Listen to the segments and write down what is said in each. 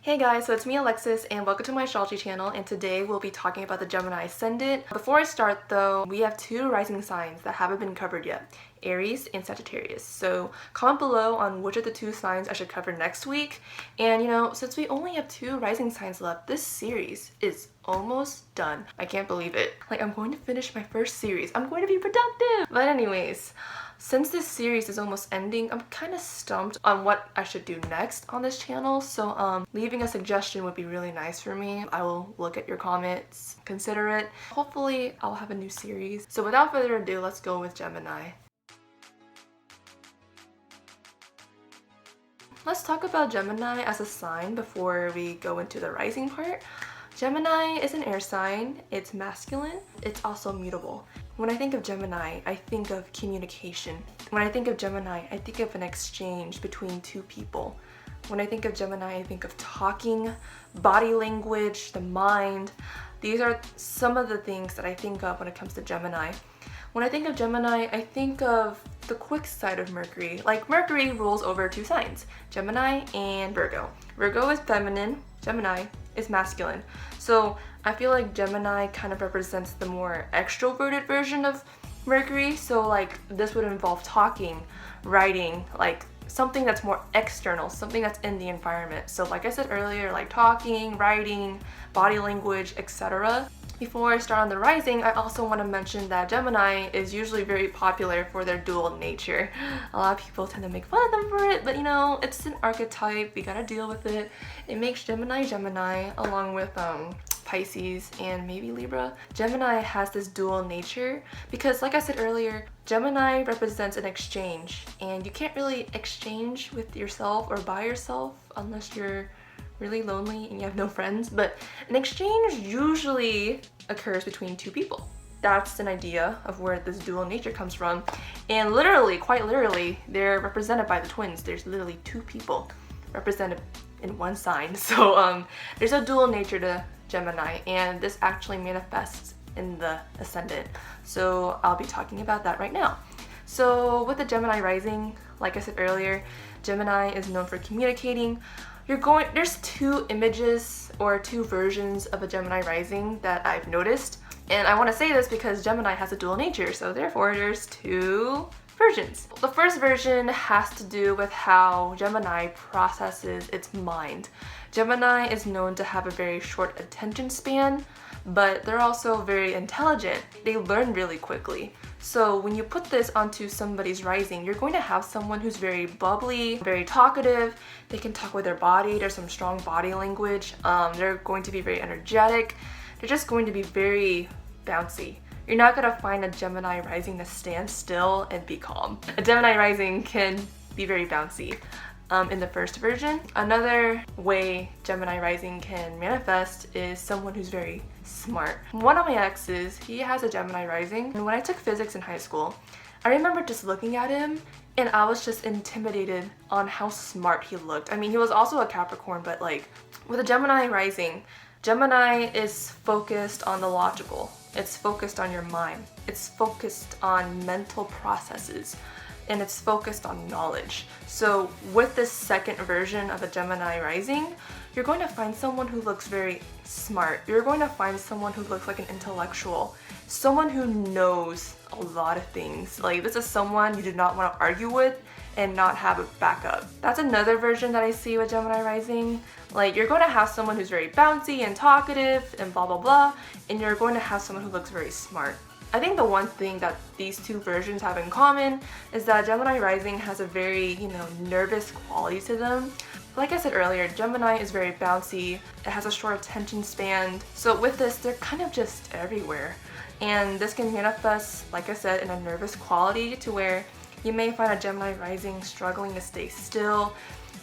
Hey guys, so it's me Alexis and welcome to my astrology channel, and today we'll be talking about the Gemini ascendant. Before I start though, we have two rising signs that haven't been covered yet, Aries and Sagittarius. So comment below on which of the two signs I should cover next week. And since we only have two rising signs left, this series is almost done. I can't believe it. Like, I'm going to finish my first series. I'm going to be productive. But anyways, since this series is almost ending, I'm kind of stumped on what I should do next on this channel. So leaving a suggestion would be really nice for me. I will look at your comments, consider it. Hopefully I'll have a new series. So without further ado, let's go with Gemini. Let's talk about Gemini as a sign before we go into the rising part. Gemini is an air sign, it's masculine, it's also mutable. When I think of Gemini, I think of communication. When I think of Gemini, I think of an exchange between two people. When I think of Gemini, I think of talking, body language, the mind. These are some of the things that I think of when it comes to Gemini. When I think of Gemini, I think of the quick side of Mercury. Like, Mercury rules over two signs, Gemini and Virgo. Virgo is feminine, Gemini is masculine. So I feel like Gemini kind of represents the more extroverted version of Mercury. So like, this would involve talking, writing, like something that's more external, something that's in the environment. So like I said earlier, like talking, writing, body language, etc. Before I start on the rising, I also want to mention that Gemini is usually very popular for their dual nature. A lot of people tend to make fun of them for it, but it's an archetype, we gotta deal with it. It makes Gemini Gemini, along with Pisces and maybe Libra. Gemini has this dual nature because, like I said earlier, Gemini represents an exchange, and you can't really exchange with yourself or by yourself unless you're really lonely and you have no friends, but an exchange usually occurs between two people. That's an idea of where this dual nature comes from. And literally, quite literally, they're represented by the twins. There's literally two people represented in one sign. So there's a dual nature to Gemini, and this actually manifests in the ascendant. So I'll be talking about that right now. So with the Gemini rising, like I said earlier, Gemini is known for communicating. There's two images or two versions of a Gemini rising that I've noticed. And I want to say this because Gemini has a dual nature, so therefore there's two versions. The first version has to do with how Gemini processes its mind. Gemini is known to have a very short attention span, but they're also very intelligent. They learn really quickly. So when you put this onto somebody's rising, you're going to have someone who's very bubbly, very talkative. They can talk with their body. There's some strong body language. They're going to be very energetic. They're just going to be very bouncy. You're not going to find a Gemini rising to stand still and be calm. A Gemini rising can be very bouncy. In the first version. Another way Gemini rising can manifest is someone who's very smart. One of my exes, he has a Gemini rising, and when I took physics in high school, I remember just looking at him and I was just intimidated on how smart he looked. I mean, he was also a Capricorn, but like, with a Gemini rising, Gemini is focused on the logical. It's focused on your mind. It's focused on mental processes. And it's focused on knowledge. So with this second version of a Gemini rising, you're going to find someone who looks very smart. You're going to find someone who looks like an intellectual, someone who knows a lot of things. Like, this is someone you do not want to argue with and not have a backup. That's another version that I see with Gemini rising. Like, you're going to have someone who's very bouncy and talkative and blah blah blah, and you're going to have someone who looks very smart. I think the one thing that these two versions have in common is that Gemini rising has a very, nervous quality to them. Like I said earlier, Gemini is very bouncy. It has a short attention span. So with this, they're kind of just everywhere. And this can manifest, like I said, in a nervous quality to where you may find a Gemini rising struggling to stay still.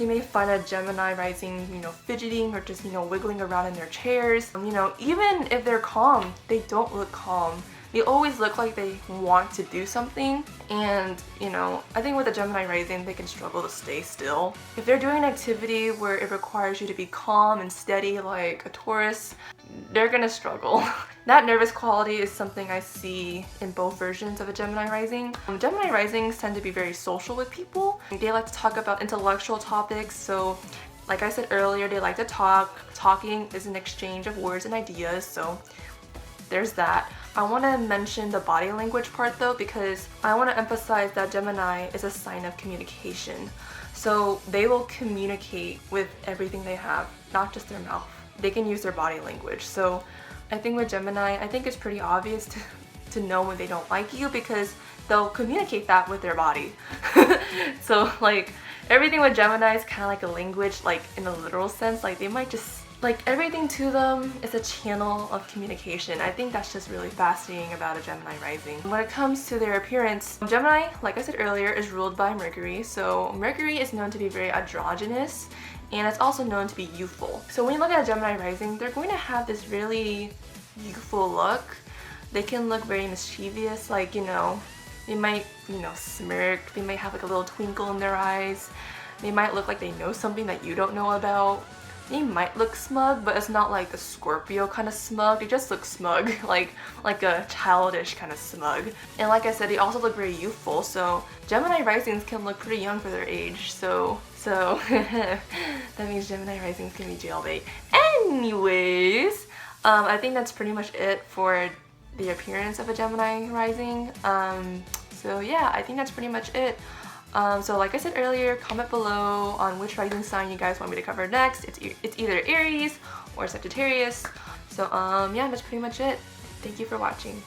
You may find a Gemini rising, fidgeting or just, wiggling around in their chairs. Even if they're calm, they don't look calm. They always look like they want to do something, and I think with a Gemini rising, they can struggle to stay still. If they're doing an activity where it requires you to be calm and steady like a Taurus, they're gonna struggle. That nervous quality is something I see in both versions of a Gemini rising. Gemini risings tend to be very social with people. They like to talk about intellectual topics, so Like I said earlier, they like to talk. Talking is an exchange of words and ideas, so there's that. I want to mention the body language part though, because I want to emphasize that Gemini is a sign of communication. So they will communicate with everything they have, not just their mouth. They can use their body language. So I think with Gemini, I think it's pretty obvious to know when they don't like you, because they'll communicate that with their body. So like everything with Gemini is kind of like a language, like in a literal sense. Like they might just, like everything to them is a channel of communication. I think that's just really fascinating about a Gemini rising. When it comes to their appearance, Gemini, like I said earlier, is ruled by Mercury. So Mercury is known to be very androgynous, and it's also known to be youthful. So when you look at a Gemini rising, they're going to have this really youthful look. They can look very mischievous, like, you know, they might, you know, smirk. They might have like a little twinkle in their eyes. They might look like they know something that you don't know about. They might look smug, but it's not like the Scorpio kind of smug. They just look smug, like a childish kind of smug. And like I said, they also look very youthful, so Gemini risings can look pretty young for their age, so that means Gemini risings can be jailbait. Anyways, I think that's pretty much it for the appearance of a Gemini rising. So yeah, I think that's pretty much it. So like I said earlier, comment below on which rising sign you guys want me to cover next. It's either Aries or Sagittarius. So yeah, that's pretty much it. Thank you for watching.